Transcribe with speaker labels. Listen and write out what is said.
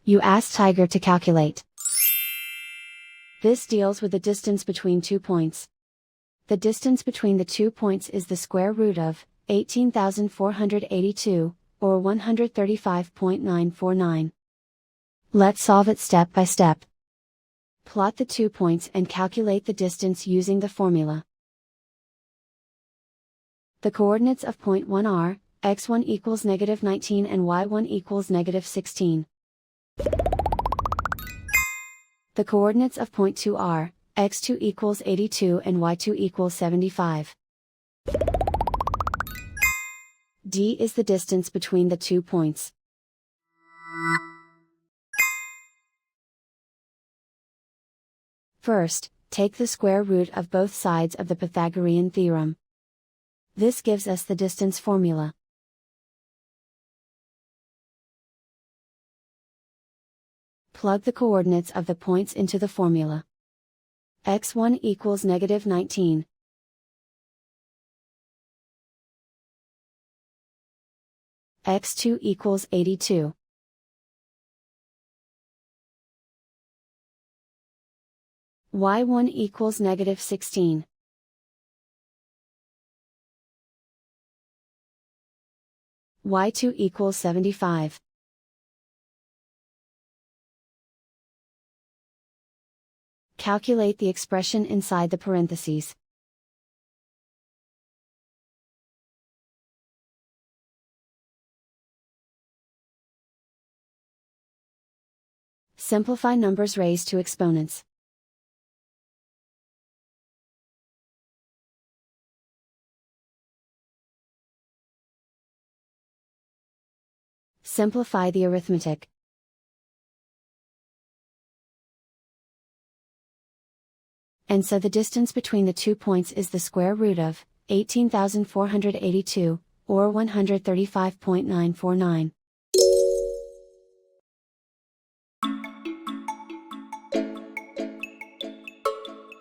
Speaker 1: You ask Tiger to calculate. This deals with the distance between 2 points. The distance between the 2 points is the square root of 18,482, or 135.949. Let's solve it step by step. Plot the 2 points and calculate the distance using the formula. The coordinates of point 1 are, x1 equals -19 and y1 equals -16. The coordinates of point 2 are, x2 equals 82 and y2 equals 75. D is the distance between the 2 points. First, take the square root of both sides of the Pythagorean theorem. This gives us the distance formula. Plug the coordinates of the points into the formula. x1 equals -19. x2 equals 82. y1 equals -16. y2 equals 75. Calculate the expression inside the parentheses. Simplify numbers raised to exponents. Simplify the arithmetic. And so the distance between the 2 points is the square root of 18,482, or 135.949.